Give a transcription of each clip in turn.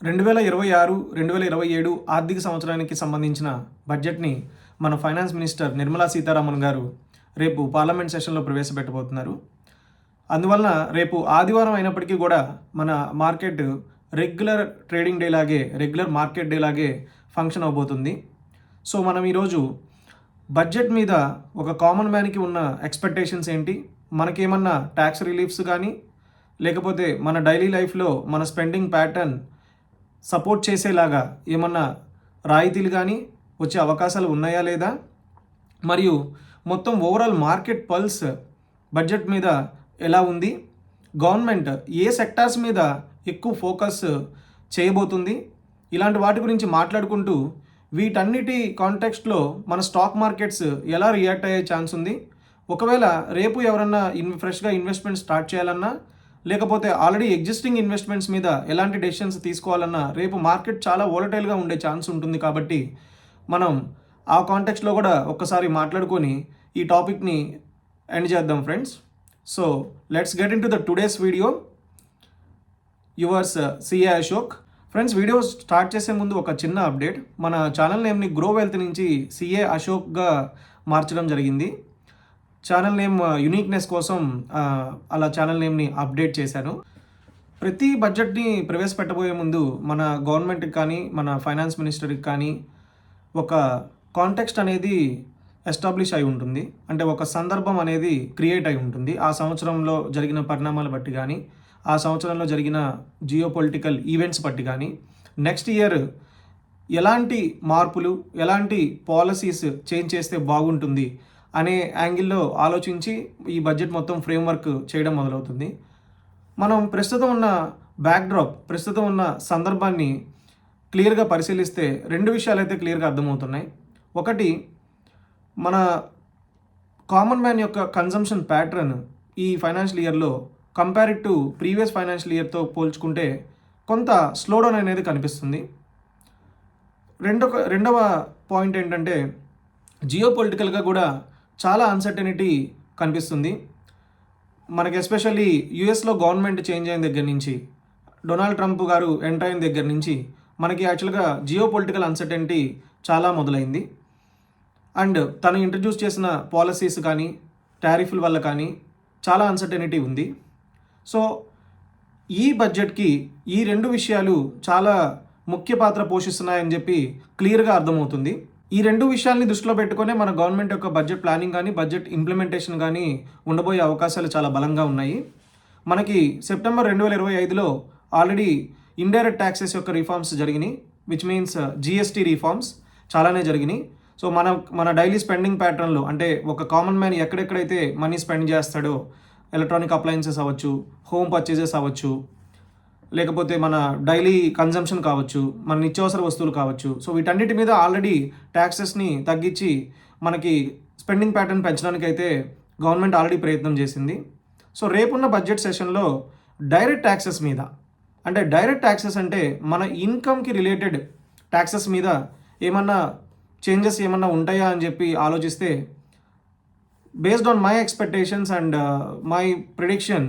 2026, 2027 ఆర్థిక సంవత్సరానికి సంబంధించిన బడ్జెట్‌ని మన ఫైనాన్స్ మినిస్టర్ నిర్మలా సీతారామన్ గారు రేపు పార్లమెంట్ సెషన్‌లో ప్రవేశపెట్టబోతున్నారు. అందువలన రేపు ఆదివారం అయినప్పటికీ కూడా మన మార్కెట్ రెగ్యులర్ ట్రేడింగ్ డే లాగే, రెగ్యులర్ మార్కెట్ డే లాగే ఫంక్షన్ అవ్వబోతుంది. సో మనం ఈరోజు బడ్జెట్ మీద ఒక కామన్ మ్యాన్‌కి ఉన్న ఎక్స్‌పెక్టేషన్స్ ఏంటి? మనకేమన్నా ట్యాక్స్ రిలీఫ్స్ కానీ, లేకపోతే మన డైలీ లైఫ్‌లో మన స్పెండింగ్ ప్యాటర్న్ సపోర్ట్ చేసేలాగా ఏమన్నా రాయితీలు కానీ వచ్చే అవకాశాలు ఉన్నాయా లేదా, మరియు మొత్తం ఓవరాల్ మార్కెట్ పల్స్ బడ్జెట్ మీద ఎలా ఉంది, గవర్నమెంట్ ఏ సెక్టార్స్ మీద ఎక్కువ ఫోకస్ చేయబోతుంది, ఇలాంటి వాటి గురించి మాట్లాడుకుంటూ వీటన్నిటి కాంటెక్స్ట్లో మన స్టాక్ మార్కెట్స్ ఎలా రియాక్ట్ అయ్యే ఛాన్స్ ఉంది, ఒకవేళ రేపు ఎవరన్నా ఫ్రెష్గా ఇన్వెస్ట్మెంట్ స్టార్ట్ చేయాలన్నా, లేకపోతే ఆల్రెడీ ఎగ్జిస్టింగ్ ఇన్వెస్ట్మెంట్స్ మీద ఎలాంటి డెసిషన్స్ తీసుకోవాలన్నా రేపు మార్కెట్ చాలా వోలటైల్గా ఉండే ఛాన్స్ ఉంటుంది. కాబట్టి మనం ఆ కాంటెక్స్ట్లో కూడా ఒక్కసారి మాట్లాడుకొని ఈ టాపిక్ని ఎండ్ చేద్దాం friends. So let's get in to the today's video. Yours CA Ashok. Friends, video start చేసే ముందు ఒక చిన్న అప్డేట్. మన ఛానల్ నేమ్ని గ్రో వెల్త్ నుంచి సిఏ అశోక్గా మార్చడం జరిగింది. ఛానల్ నేమ్ యునీక్నెస్ కోసం అలా ఛానల్ నేమ్ని అప్డేట్ చేశాను. ప్రతి బడ్జెట్ని ప్రవేశపెట్టబోయే ముందు మన గవర్నమెంట్కి కానీ, మన ఫైనాన్స్ మినిస్టర్కి కానీ ఒక కాంటెక్స్ట్ అనేది ఎస్టాబ్లిష్ అయి ఉంటుంది. అంటే ఒక సందర్భం అనేది క్రియేట్ అయి ఉంటుంది. ఆ సంవత్సరంలో జరిగిన పరిణామాలు బట్టి కానీ, ఆ సంవత్సరంలో జరిగిన జియోపొలిటికల్ ఈవెంట్స్ బట్టి కానీ, నెక్స్ట్ ఇయర్ ఎలాంటి మార్పులు, ఎలాంటి పాలసీస్ చేంజ్ చేస్తే బాగుంటుంది అనే యాంగిల్లో ఆలోచించి ఈ బడ్జెట్ మొత్తం ఫ్రేమ్వర్క్ చేయడం మొదలవుతుంది. మనం ప్రస్తుతం ఉన్న బ్యాక్డ్రాప్, ప్రస్తుతం ఉన్న సందర్భాన్ని క్లియర్గా పరిశీలిస్తే రెండు విషయాలు అయితే క్లియర్గా అర్థమవుతున్నాయి. ఒకటి, మన కామన్ మ్యాన్ యొక్క కన్జంప్షన్ ప్యాటర్న్ ఈ ఫైనాన్షియల్ ఇయర్లో కంపేర్డ్ టు ప్రీవియస్ ఫైనాన్షియల్ ఇయర్తో పోల్చుకుంటే కొంత స్లోడౌన్ అనేది కనిపిస్తుంది. రెండవ పాయింట్ ఏంటంటే, జియోపొలిటికల్గా కూడా చాలా అన్సర్టనిటీ కనిపిస్తుంది. మనకి ఎస్పెషల్లీ యూఎస్లో గవర్నమెంట్ చేంజ్ అయిన దగ్గర నుంచి, డొనాల్డ్ ట్రంప్ గారు ఎంటర్ అయిన దగ్గర నుంచి మనకి యాక్చువల్గా జియోపొలిటికల్ అన్సర్టనిటీ చాలా మొదలైంది. అండ్ తను ఇంట్రడ్యూస్ చేసిన పాలసీస్ కానీ, టారిఫ్ల వల్ల కానీ చాలా అన్సర్టనిటీ ఉంది. సో ఈ బడ్జెట్కి ఈ రెండు విషయాలు చాలా ముఖ్య పాత్ర పోషిస్తున్నాయని చెప్పి క్లియర్గా అర్థమవుతుంది. ఈ రెండు విషయాల్ని దృష్టిలో పెట్టుకునే మన గవర్నమెంట్ యొక్క బడ్జెట్ ప్లానింగ్ కానీ, బడ్జెట్ ఇంప్లిమెంటేషన్ కానీ ఉండబోయే అవకాశాలు చాలా బలంగా ఉన్నాయి. మనకి సెప్టెంబర్ 2025లో ఆల్రెడీ ఇండైరెక్ట్ ట్యాక్సెస్ యొక్క రిఫార్మ్స్ జరిగినాయి, విచ్ మీన్స్ జిఎస్టీ రిఫార్మ్స్ చాలానే జరిగినాయి. సో మన డైలీ స్పెండింగ్ ప్యాటర్న్లో, అంటే ఒక కామన్ మ్యాన్ ఎక్కడెక్కడైతే మనీ స్పెండ్ చేస్తాడో, ఎలక్ట్రానిక్ అప్లయన్సెస్ అవ్వచ్చు, హోమ్ పర్చేజెస్ అవ్వచ్చు, లేకపోతే మన డైలీ కన్జంప్షన్ కావచ్చు, మన నిత్యావసర వస్తువులు కావచ్చు, సో వీటన్నిటి మీద ఆల్రెడీ ట్యాక్సెస్ని తగ్గించి మనకి స్పెండింగ్ ప్యాటర్న్ పెంచడానికి అయితే గవర్నమెంట్ ఆల్రెడీ ప్రయత్నం చేసింది. సో రేపున్న బడ్జెట్ సెషన్లో డైరెక్ట్ ట్యాక్సెస్ మీద, అంటే డైరెక్ట్ ట్యాక్సెస్ అంటే మన ఇన్కమ్కి రిలేటెడ్ ట్యాక్సెస్ మీద ఏమన్నా చేంజెస్ ఏమన్నా ఉంటాయా అని చెప్పి ఆలోచిస్తే, based on my expectations and my prediction,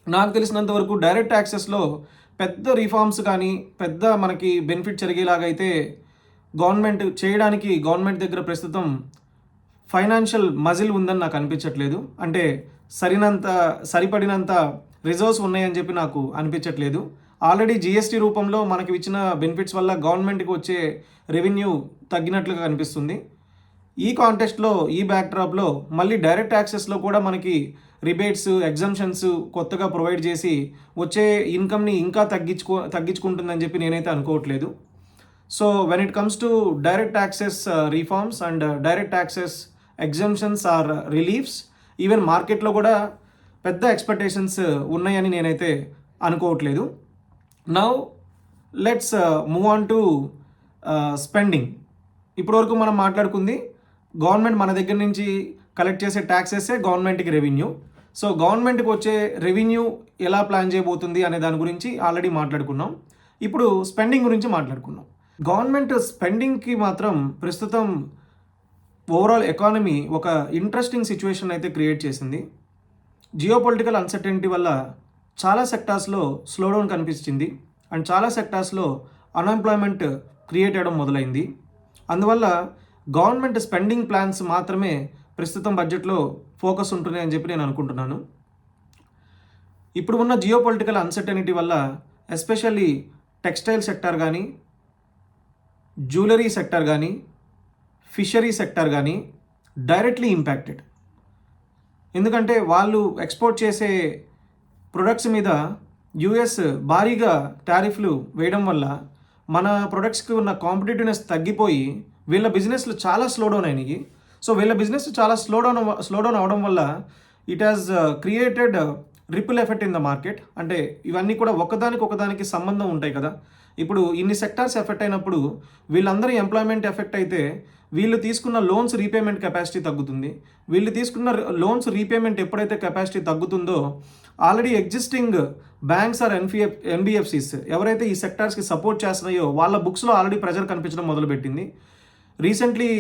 నాకు తెలిసినంత వరకు డైరెక్ట్ ట్యాక్సెస్లో పెద్ద రిఫార్మ్స్ కానీ, పెద్ద మనకి బెనిఫిట్ జరిగేలాగైతే గవర్నమెంట్ దగ్గర ప్రస్తుతం ఫైనాన్షియల్ మజిల్ ఉందని నాకు అనిపించట్లేదు. అంటే సరిపడినంత రిజర్వ్స్ ఉన్నాయని చెప్పి నాకు అనిపించట్లేదు. ఆల్రెడీ జిఎస్టీ రూపంలో మనకి ఇచ్చిన బెనిఫిట్స్ వల్ల గవర్నమెంట్కి వచ్చే రెవెన్యూ తగ్గినట్లుగా కనిపిస్తుంది. ఈ కాంటెక్స్ట్లో, ఈ బ్యాక్డ్రాప్లో మళ్ళీ డైరెక్ట్ ట్యాక్సెస్లో కూడా మనకి రిబేట్స్, ఎగ్జంప్షన్స్ కొత్తగా ప్రొవైడ్ చేసి వచ్చే ఇన్కమ్ని ఇంకా తగ్గించుకుంటుందని చెప్పి నేనైతే అనుకోవట్లేదు. So when it comes to direct taxes reforms and direct taxes exemptions or reliefs, even మార్కెట్లో కూడా పెద్ద ఎక్స్పెక్టేషన్స్ ఉన్నాయని నేనైతే అనుకోవట్లేదు. Now let's move on to spending. ఇప్పటివరకు మనం మాట్లాడుకుంది గవర్నమెంట్ మన దగ్గర నుంచి కలెక్ట్ చేసే ట్యాక్సెసే గవర్నమెంట్కి రెవెన్యూ. సో గవర్నమెంట్కి వచ్చే రెవెన్యూ ఎలా ప్లాన్ చేయబోతుంది అనే దాని గురించి ఆల్రెడీ మాట్లాడుకున్నాం. ఇప్పుడు స్పెండింగ్ గురించి మాట్లాడుకున్నాం. గవర్నమెంట్ స్పెండింగ్కి మాత్రం ప్రస్తుతం ఓవరాల్ ఎకానమీ ఒక ఇంట్రెస్టింగ్ సిచ్యువేషన్ అయితే క్రియేట్ చేసింది. జియోపొలిటికల్ అన్సర్టెనిటీ వల్ల చాలా సెక్టార్స్లో స్లోడౌన్ కనిపించింది. అండ్ చాలా సెక్టార్స్లో అన్ఎంప్లాయ్మెంట్ క్రియేట్ అవ్వడం మొదలైంది. అందువల్ల గవర్నమెంట్ స్పెండింగ్ ప్లాన్స్ మాత్రమే ప్రస్తుతం బడ్జెట్లో ఫోకస్ ఉంటుంది అని చెప్పి నేను అనుకుంటున్నాను. ఇప్పుడు ఉన్న జియోపొలిటికల్ అన్సర్టనిటీ వల్ల ఎస్పెషల్లీ టెక్స్టైల్ సెక్టార్ కానీ, జ్యువెలరీ సెక్టార్ కానీ, ఫిషరీ సెక్టార్ కానీ డైరెక్ట్లీ ఇంపాక్టెడ్. ఎందుకంటే వాళ్ళు ఎక్స్పోర్ట్ చేసే ప్రొడక్ట్స్ మీద యుఎస్ భారీగా టారిఫ్లు వేయడం వల్ల మన ప్రొడక్ట్స్కి ఉన్న కాంపిటేటివ్నెస్ తగ్గిపోయి వీళ్ళ బిజినెస్లు చాలా స్లో డౌన్ అయినాయి. సో వీళ్ళ బిజినెస్ చాలా స్లో డౌన్ అవడం వల్ల it has created ripple effect in the market. అంటే ఇవన్నీ కూడా ఒకదానికి సంబంధం ఉంటాయి కదా. ఇప్పుడు ఇన్ని సెక్టార్స్ ఎఫెక్ట్ అయినప్పుడు వీళ్ళందరూ ఎంప్లాయ్మెంట్ ఎఫెక్ట్ అయితే వీళ్ళు తీసుకున్న లోన్స్ రీపేమెంట్ కెపాసిటీ తగ్గుతుంది. వీళ్ళు తీసుకున్న లోన్స్ రీపేమెంట్ ఎప్పుడైతే కెపాసిటీ తగ్గుతుందో already existing banks or NBFCs ఎవరైతే ఈ సెక్టార్స్కి సపోర్ట్ చేస్తున్నాయో వాళ్ళ బుక్స్లో ఆల్రెడీ ప్రెజర్ కనిపించడం మొదలుపెట్టింది. రీసెంట్లీ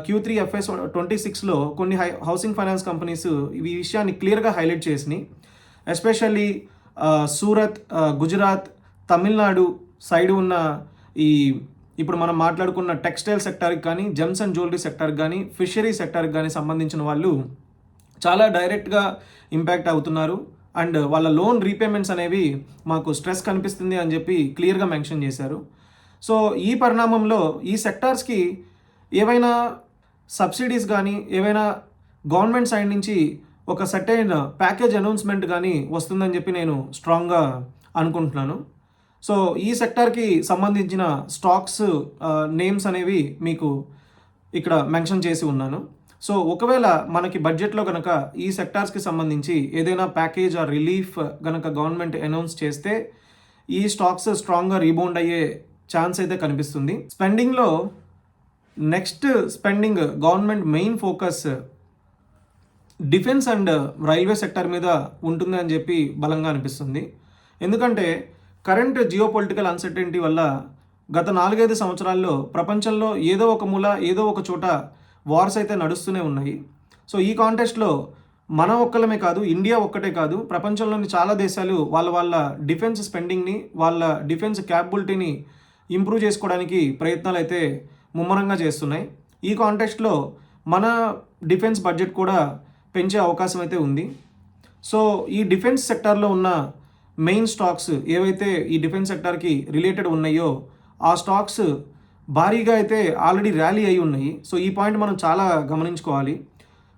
Q3 FY 26లో కొన్ని హౌసింగ్ ఫైనాన్స్ కంపెనీస్ ఈ విషయాన్ని క్లియర్గా హైలైట్ చేసినాయి. ఎస్పెషల్లీ సూరత్, గుజరాత్, తమిళనాడు సైడ్ ఉన్న ఇప్పుడు మనం మాట్లాడుకున్న టెక్స్టైల్ సెక్టార్కి కానీ, జెమ్స్ అండ్ జ్యువెలరీ సెక్టార్కి కానీ, ఫిషరీ సెక్టార్కి కానీ సంబంధించిన వాళ్ళు చాలా డైరెక్ట్గా ఇంపాక్ట్ అవుతున్నారు. అండ్ వాళ్ళ లోన్ రీపేమెంట్స్ అనేవి మాకు స్ట్రెస్ కనిపిస్తుంది అని చెప్పి క్లియర్గా మెన్షన్ చేశారు. సో ఈ పరిణామంలో ఈ సెక్టార్స్కి ఏవైనా సబ్సిడీస్ కానీ, ఏవైనా గవర్నమెంట్ సైడ్ నుంచి ఒక సర్టైన్ ప్యాకేజ్ అనౌన్స్మెంట్ కానీ వస్తుందని చెప్పి నేను స్ట్రాంగ్గా అనుకుంటున్నాను. సో ఈ సెక్టార్కి సంబంధించిన స్టాక్స్ నేమ్స్ అనేవి మీకు ఇక్కడ మెన్షన్ చేసి ఉన్నాను. సో ఒకవేళ మనకి బడ్జెట్లో కనుక ఈ సెక్టార్స్కి సంబంధించి ఏదైనా ప్యాకేజ్ ఆర్ రిలీఫ్ కనుక గవర్నమెంట్ అనౌన్స్ చేస్తే ఈ స్టాక్స్ స్ట్రాంగ్గా రీబౌండ్ అయ్యే ఛాన్స్ అయితే కనిపిస్తుంది. స్పెండింగ్లో next spending government main focus defence and railway sector మీద ఉంటుంది అని చెప్పి బలంగా అనిపిస్తుంది. ఎందుకంటే కరెంట్ జియోపొలిటికల్ అన్సర్టెనిటీ వల్ల గత 4-5 సంవత్సరాల్లో ప్రపంచంలో ఏదో ఒక మూల ఏదో ఒక చోట వార్స్ అయితే నడుస్తూనే ఉన్నాయి. సో ఈ కాంటెస్ట్లో మనం ఒక్కలమే కాదు, ఇండియా ఒక్కటే కాదు, ప్రపంచంలోని చాలా దేశాలు వాళ్ళ డిఫెన్స్ స్పెండింగ్ని, వాళ్ళ డిఫెన్స్ క్యాపబిలిటీని ఇంప్రూవ్ చేసుకోవడానికి ప్రయత్నాలు అయితే ముమ్మరంగా చేస్తున్నాయి. ఈ కాంటెస్ట్లో మన డిఫెన్స్ బడ్జెట్ కూడా పెంచే అవకాశం అయితే ఉంది. సో ఈ డిఫెన్స్ సెక్టార్లో ఉన్న మెయిన్ స్టాక్స్ ఏవైతే ఈ డిఫెన్స్ సెక్టార్కి రిలేటెడ్ ఉన్నాయో ఆ స్టాక్స్ భారీగా అయితే ఆల్రెడీ ర్యాలీ అయి ఉన్నాయి. సో ఈ పాయింట్ మనం చాలా గమనించుకోవాలి.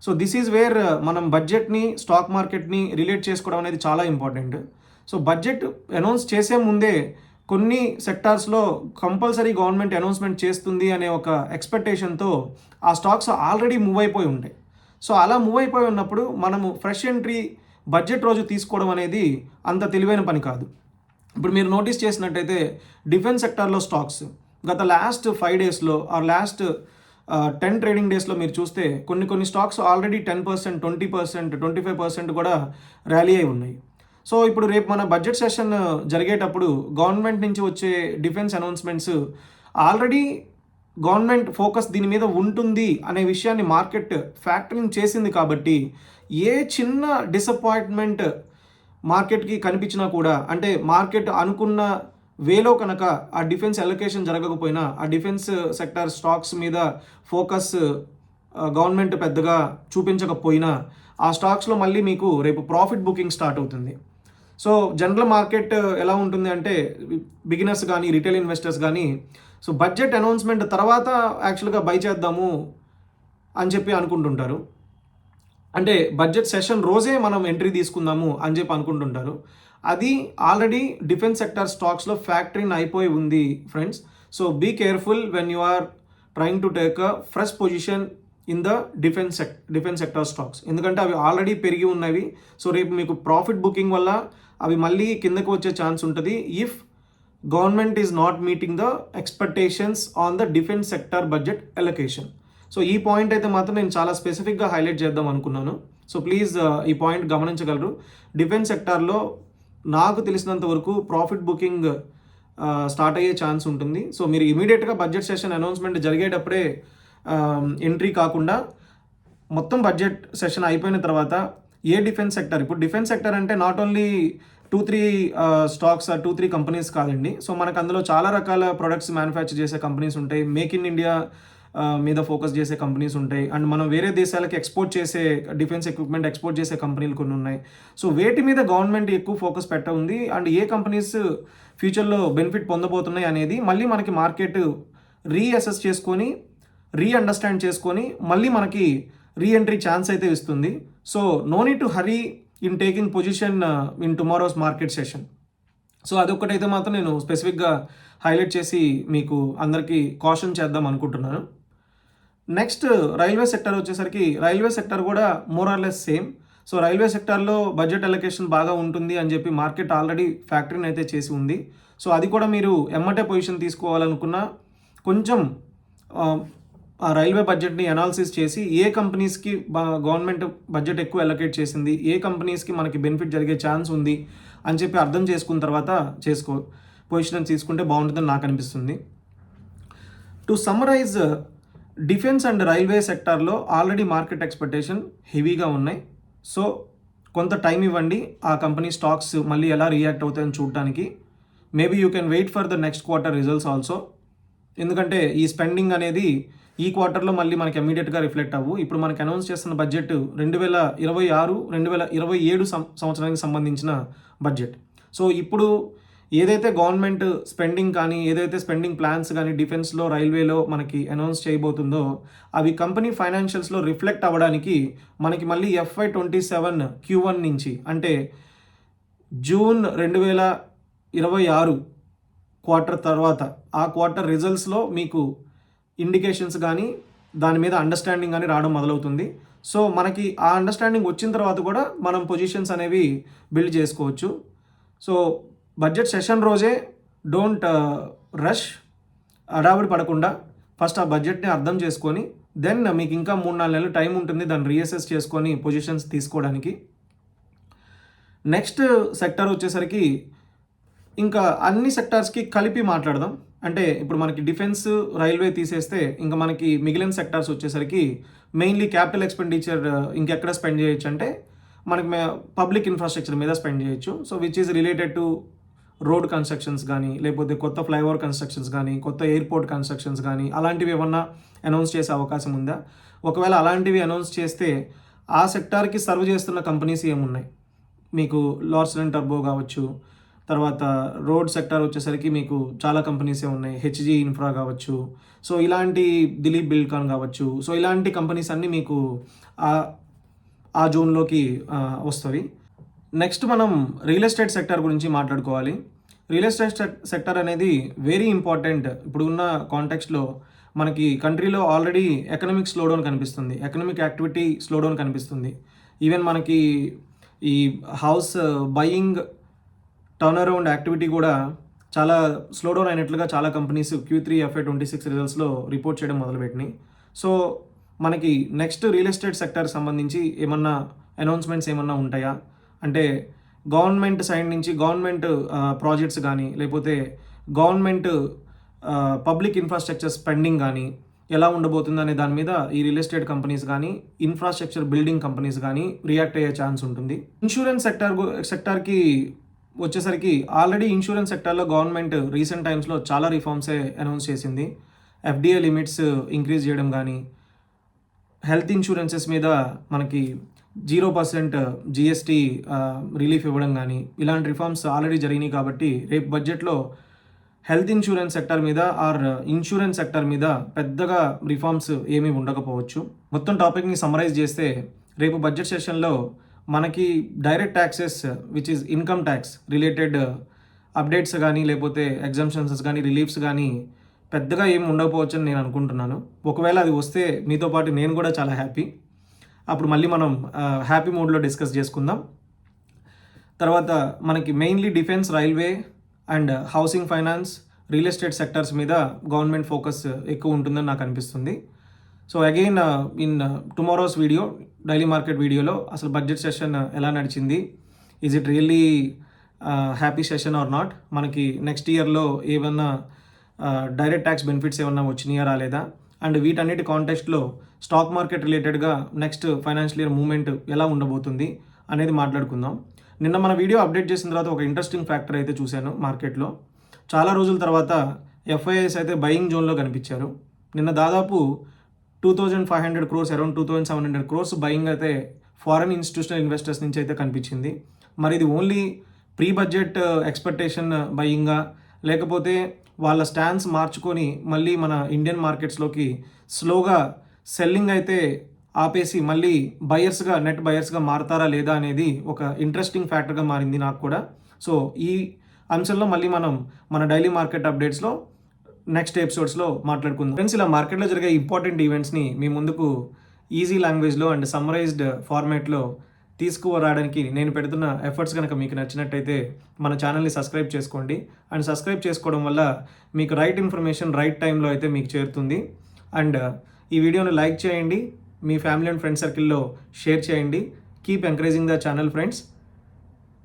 సో దిస్ ఈజ్ వేర్ మనం బడ్జెట్ని, స్టాక్ మార్కెట్ని రిలేట్ చేసుకోవడం అనేది చాలా ఇంపార్టెంట్. సో బడ్జెట్ అనౌన్స్ చేసే ముందే కొన్ని సెక్టార్స్లో కంపల్సరీ గవర్నమెంట్ అనౌన్స్మెంట్ చేస్తుంది అనే ఒక ఎక్స్పెక్టేషన్తో ఆ స్టాక్స్ ఆల్రెడీ మూవ్ అయిపోయి ఉంటాయి. సో అలా మూవ్ అయిపోయి ఉన్నప్పుడు మనము ఫ్రెష్ ఎంట్రీ బడ్జెట్ రోజు తీసుకోవడం అనేది అంత తెలివైన పని కాదు. ఇప్పుడు మీరు నోటీస్ చేసినట్టయితే డిఫెన్స్ సెక్టార్లో స్టాక్స్ గత లాస్ట్ 5 డేస్లో ఆర్ లాస్ట్ 10 ట్రేడింగ్ డేస్లో మీరు చూస్తే కొన్ని స్టాక్స్ ఆల్రెడీ 10%, 20%, 25% కూడా ర్యాలీ అయి ఉన్నాయి. సో ఇప్పుడు రేపు మన బడ్జెట్ సెషన్ జరిగేటప్పుడు గవర్నమెంట్ నుంచి వచ్చే defence announcements already government focus దీని మీద ఉంటుంది అనే విషయాన్ని మార్కెట్ ఫ్యాక్టరింగ్ చేసింది. కాబట్టి ఏ చిన్న డిసప్పాయింట్మెంట్ మార్కెట్కి కనిపించినా కూడా, అంటే మార్కెట్ అనుకున్న వేలో కనుక ఆ డిఫెన్స్ అలొకేషన్ జరగకపోయినా, ఆ డిఫెన్స్ సెక్టార్ స్టాక్స్ మీద ఫోకస్ గవర్నమెంట్ పెద్దగా చూపించకపోయినా ఆ స్టాక్స్లో మళ్ళీ మీకు రేపు ప్రాఫిట్ బుకింగ్ స్టార్ట్ అవుతుంది. సో జనరల్ మార్కెట్ ఎలా ఉంటుంది అంటే బిగినర్స్ కానీ, రిటైల్ ఇన్వెస్టర్స్ కానీ సో బడ్జెట్ అనౌన్స్మెంట్ తర్వాత యాక్చువల్గా బై చేద్దాము అని చెప్పి అనుకుంటుంటారు. అంటే బడ్జెట్ సెషన్ రోజే మనం ఎంట్రీ తీసుకుందాము అని చెప్పి అనుకుంటుంటారు. అది ఆల్రెడీ డిఫెన్స్ సెక్టర్ స్టాక్స్లో ఫ్యాక్టరీని అయిపోయి ఉంది friends. So be careful when you are trying to take a fresh position in the defence sector stocks. ఎందుకంటే అవి ఆల్రెడీ పెరిగి ఉన్నవి. సో రేపు మీకు ప్రాఫిట్ బుకింగ్ వల్ల అవి మళ్ళీ కిందకు వచ్చే ఛాన్స్ ఉంటుంది if government is not meeting the expectations on the defence sector budget allocation. So ఈ పాయింట్ అయితే మాత్రం నేను చాలా స్పెసిఫిక్గా హైలైట్ చేద్దాం అనుకున్నాను. సో ప్లీజ్ ఈ పాయింట్ గమనించగలరు. డిఫెన్స్ సెక్టార్లో నాకు తెలిసినంత వరకు ప్రాఫిట్ బుకింగ్ స్టార్ట్ అయ్యే ఛాన్స్ ఉంటుంది. సో మీరు ఇమీడియట్గా బడ్జెట్ సెషన్ అనౌన్స్మెంట్ జరిగేటప్పుడే ఎంట్రీ కాకుండా మొత్తం బడ్జెట్ సెషన్ అయిపోయిన తర్వాత ఏ డిఫెన్స్ సెక్టర్, ఇప్పుడు డిఫెన్స్ సెక్టర్ అంటే నాట్ ఓన్లీ 2-3 స్టాక్స్ 2-3 కంపెనీస్ కాదండి. సో మనకు అందులో చాలా రకాల ప్రొడక్ట్స్ మ్యానుఫ్యాక్చర్ చేసే కంపెనీస్ ఉంటాయి. మేక్ ఇన్ ఇండియా మీద ఫోకస్ చేసే కంపెనీస్ ఉంటాయి. అండ్ మనం వేరే దేశాలకి ఎక్స్పోర్ట్ చేసే డిఫెన్స్ ఎక్విప్మెంట్ ఎక్స్పోర్ట్ చేసే కంపెనీలు కొన్ని ఉన్నాయి. సో వేటి మీద గవర్నమెంట్ ఎక్కువ ఫోకస్ ఉంది అండ్ ఏ కంపెనీస్ ఫ్యూచర్లో బెనిఫిట్ పొందబోతున్నాయి అనేది మళ్ళీ మనకి మార్కెట్ రీఅసెస్ చేసుకొని అండర్స్టాండ్ చేసుకొని మళ్ళీ మనకి రీఎంట్రీ ఛాన్స్ అయితే ఇస్తుంది. So no need to hurry in taking position in tomorrow's market session. So అదొక్కటైతే మాత్రం నేను స్పెసిఫిక్గా హైలైట్ చేసి మీకు అందరికీ కాషన్ చేద్దాం అనుకుంటున్నాను. నెక్స్ట్ రైల్వే సెక్టర్ వచ్చేసరికి రైల్వే సెక్టర్ కూడా more or less same. So railway సెక్టర్లో బడ్జెట్ అలొకేషన్ బాగా ఉంటుంది అని చెప్పి మార్కెట్ ఆల్రెడీ ఫ్యాక్టరీని అయితే చేసి ఉంది. సో అది కూడా మీరు ఎమ్మటే పొజిషన్ తీసుకోవాలనుకున్నా కొంచెం ఆ రైల్వే బడ్జెట్ని అనాలిసిస్ చేసి ఏ కంపెనీస్కి గవర్నమెంట్ బడ్జెట్ ఎక్కువ అలొకేట్ చేసింది, ఏ కంపెనీస్కి మనకి బెనిఫిట్ జరిగే ఛాన్స్ ఉంది అని చెప్పి అర్థం చేసుకున్న తర్వాత పొజిషన్ తీసుకుంటే బాగుంటుందని నాకు అనిపిస్తుంది. To summarise, defence and railway సెక్టార్లో ఆల్రెడీ మార్కెట్ ఎక్స్పెక్టేషన్ హెవీగా ఉన్నాయి. సో కొంత టైం ఇవ్వండి ఆ కంపెనీ స్టాక్స్ మళ్ళీ ఎలా రియాక్ట్ అవుతాయని చూడటానికి. Maybe you can wait for the next quarter results also. ఎందుకంటే ఈ స్పెండింగ్ అనేది ఈ క్వార్టర్లో మళ్ళీ మనకి ఇమీడియట్గా రిఫ్లెక్ట్ అవ్వు. ఇప్పుడు మనకి అనౌన్స్ చేస్తున్న బడ్జెట్ 2026-2027 సంవత్సరానికి సంబంధించిన బడ్జెట్. సో ఇప్పుడు ఏదైతే గవర్నమెంట్ స్పెండింగ్ కానీ ఏదైతే స్పెండింగ్ ప్లాన్స్ కానీ డిఫెన్స్లో రైల్వేలో మనకి అనౌన్స్ చేయబోతుందో అవి కంపెనీ ఫైనాన్షియల్స్లో రిఫ్లెక్ట్ అవ్వడానికి మనకి మళ్ళీ FY27 Q1 నుంచి అంటే జూన్ 2026 క్వార్టర్ తర్వాత ఆ క్వార్టర్ రిజల్ట్స్లో మీకు ఇండికేషన్స్ కానీ దాని మీద అండర్స్టాండింగ్ కానీ రావడం మొదలవుతుంది. సో మనకి ఆ అండర్స్టాండింగ్ వచ్చిన తర్వాత కూడా మనం పొజిషన్స్ అనేవి బిల్డ్ చేసుకోవచ్చు. సో బడ్జెట్ సెషన్ రోజే డోంట్ రష్, అడావిడి పడకుండా ఫస్ట్ ఆ బడ్జెట్ని అర్థం చేసుకొని దెన్ మీకు ఇంకా 3-4 నెలలు టైం ఉంటుంది దాన్ని రీఅసెస్ చేసుకొని పొజిషన్స్ తీసుకోవడానికి. నెక్స్ట్ సెక్టర్ వచ్చేసరికి ఇంకా అన్ని సెక్టార్స్కి కలిపి మాట్లాడదాం. అంటే ఇప్పుడు మనకి డిఫెన్స్ రైల్వే తీసేస్తే ఇంకా మనకి మిగిలిన సెక్టార్స్ వచ్చేసరికి మెయిన్లీ క్యాపిటల్ ఎక్స్పెండిచర్ ఇంకెక్కడ స్పెండ్ చేయొచ్చు అంటే మనకి పబ్లిక్ ఇన్ఫ్రాస్ట్రక్చర్ మీద స్పెండ్ చేయొచ్చు. So which is related to road constructions కానీ లేకపోతే కొత్త ఫ్లైఓవర్ కన్స్ట్రక్షన్స్ కానీ కొత్త ఎయిర్పోర్ట్ కన్స్ట్రక్షన్స్ కానీ అలాంటివి ఏమన్నా అనౌన్స్ చేసే అవకాశం ఉందా? ఒకవేళ అలాంటివి అనౌన్స్ చేస్తే ఆ సెక్టార్కి సర్వ్ చేస్తున్న కంపెనీస్ ఏమున్నాయి? మీకు లార్సన్ అండ్ టర్బో కావచ్చు, తర్వాత రోడ్ సెక్టార్ వచ్చేసరికి మీకు చాలా కంపెనీసే ఉన్నాయి, HG ఇన్ఫ్రా కావచ్చు, సో ఇలాంటి దిలీప్ బిల్డ్కాన్ కావచ్చు. సో ఇలాంటి కంపెనీస్ అన్నీ మీకు ఆ జోన్లోకి వస్తుంది. నెక్స్ట్ మనం రియల్ ఎస్టేట్ సెక్టర్ గురించి మాట్లాడుకోవాలి. రియల్ ఎస్టేట్ సెక్టర్ అనేది వెరీ ఇంపార్టెంట్. ఇప్పుడు ఉన్న కాంటెక్స్ట్లో మనకి కంట్రీలో ఆల్రెడీ ఎకనామిక్ స్లోడౌన్ కనిపిస్తుంది, ఎకనామిక్ యాక్టివిటీ స్లోడౌన్ కనిపిస్తుంది. ఈవెన్ మనకి ఈ house buying turn around activity కూడా చాలా స్లోడౌన్ అయినట్లుగా చాలా కంపెనీస్ Q3 FY26 రిజల్ట్స్లో రిపోర్ట్ చేయడం మొదలుపెట్టినాయి. సో మనకి నెక్స్ట్ రియల్ ఎస్టేట్ సెక్టర్ సంబంధించి ఏమన్నా అనౌన్స్మెంట్స్ ఏమన్నా ఉంటాయా అంటే గవర్నమెంట్ సైడ్ నుంచి గవర్నమెంట్ ప్రాజెక్ట్స్ కానీ లేకపోతే గవర్నమెంట్ పబ్లిక్ ఇన్ఫ్రాస్ట్రక్చర్ స్పెండింగ్ కానీ ఎలా ఉండబోతుంది అనే దాని మీద ఈ రియల్ ఎస్టేట్ కంపెనీస్ కానీ ఇన్ఫ్రాస్ట్రక్చర్ బిల్డింగ్ కంపెనీస్ కానీ రియాక్ట్ అయ్యే ఛాన్స్ ఉంటుంది. ఇన్సూరెన్స్ సెక్టార్కి వచ్చేసరికి ఆల్రెడీ ఇన్సూరెన్స్ సెక్టార్లో గవర్నమెంట్ రీసెంట్ టైమ్స్లో చాలా రిఫార్మ్సే అనౌన్స్ చేసింది. FDI లిమిట్స్ ఇంక్రీజ్ చేయడం కానీ, హెల్త్ ఇన్సూరెన్సెస్ మీద మనకి 0% GST రిలీఫ్ ఇవ్వడం కానీ ఇలాంటి రిఫార్మ్స్ ఆల్రెడీ జరిగినాయి. కాబట్టి రేపు బడ్జెట్లో హెల్త్ ఇన్సూరెన్స్ సెక్టర్ మీద ఆర్ ఇన్సూరెన్స్ సెక్టర్ మీద పెద్దగా రిఫార్మ్స్ ఏమీ ఉండకపోవచ్చు. మొత్తం టాపిక్ని సమ్మరైజ్ చేస్తే రేపు బడ్జెట్ సెషన్లో మనకి direct taxes which is income tax related updates కానీ లేకపోతే ఎగ్జామ్షన్స్ కానీ రిలీఫ్స్ కానీ పెద్దగా ఏమి ఉండకపోవచ్చు అని నేను అనుకుంటున్నాను. ఒకవేళ అది వస్తే మీతో పాటు నేను కూడా చాలా హ్యాపీ. అప్పుడు మళ్ళీ మనం హ్యాపీ మూడ్లో డిస్కస్ చేసుకుందాం. తర్వాత మనకి mainly defence, railway and housing finance, real estate sectors మీద గవర్నమెంట్ ఫోకస్ ఎక్కువ ఉంటుందని నాకు అనిపిస్తుంది. So again in tomorrow's video, daily market వీడియోలో అసలు బడ్జెట్ సెషన్ ఎలా నడిచింది, is it really happy session or not, మనకి నెక్స్ట్ ఇయర్లో ఏమన్నా డైరెక్ట్ ట్యాక్స్ బెనిఫిట్స్ ఏమన్నా వచ్చినాయా రాలేదా, అండ్ వీటన్నిటి కాంటెక్స్ట్లో స్టాక్ మార్కెట్ రిలేటెడ్గా నెక్స్ట్ ఫైనాన్షియల్ ఇయర్ మూవ్మెంట్ ఎలా ఉండబోతుంది అనేది మాట్లాడుకుందాం. నిన్న మన వీడియో అప్డేట్ చేసిన తర్వాత ఒక ఇంట్రెస్టింగ్ ఫ్యాక్టర్ అయితే చూశాను మార్కెట్లో. చాలా రోజుల తర్వాత ఎఫ్ఐఐస్ అయితే బయింగ్ జోన్లో కనిపించారు. నిన్న దాదాపు 2500 crores, అరౌండ్ 2700 crores బయింగ్ అయితే ఫారెన్ ఇన్స్టిట్యూషనల్ ఇన్వెస్టర్స్ నుంచి అయితే కనిపించింది. మరి ఇది ఓన్లీ ప్రీ బడ్జెట్ ఎక్స్పెక్టేషన్ బయింగా, లేకపోతే వాళ్ళ స్టాన్స్ మార్చుకొని మళ్ళీ మన ఇండియన్ మార్కెట్స్లోకి స్లోగా సెల్లింగ్ అయితే ఆపేసి మళ్ళీ నెట్ బయర్స్గా మారతారా లేదా అనేది ఒక ఇంట్రెస్టింగ్ ఫ్యాక్టర్గా మారింది నాకు కూడా. సో ఈ అంశంలో మళ్ళీ మనం మన డైలీ మార్కెట్ అప్డేట్స్లో నెక్స్ట్ ఎపిసోడ్స్లో మాట్లాడుకుందాం. ఫ్రెండ్స్, ఇలా మార్కెట్లో జరిగే ఇంపార్టెంట్ ఈవెంట్స్ని మీ ముందుకు ఈజీ లాంగ్వేజ్లో అండ్ సమ్మరైజ్డ్ ఫార్మాట్లో తీసుకురావడానికి నేను పెడుతున్న ఎఫర్ట్స్ కనుక మీకు నచ్చినట్టయితే మన ఛానల్ని సబ్స్క్రైబ్ చేసుకోండి. అండ్ సబ్స్క్రైబ్ చేసుకోవడం వల్ల మీకు రైట్ ఇన్ఫర్మేషన్ రైట్ టైంలో అయితే మీకు చేరుతుంది. అండ్ ఈ వీడియోని లైక్ చేయండి, మీ ఫ్యామిలీ అండ్ ఫ్రెండ్ సర్కిల్లో షేర్ చేయండి. Keep encouraging the channel friends.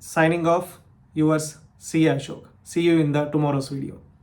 Signing off, yours C. Ashok. See you in the tomorrow's video.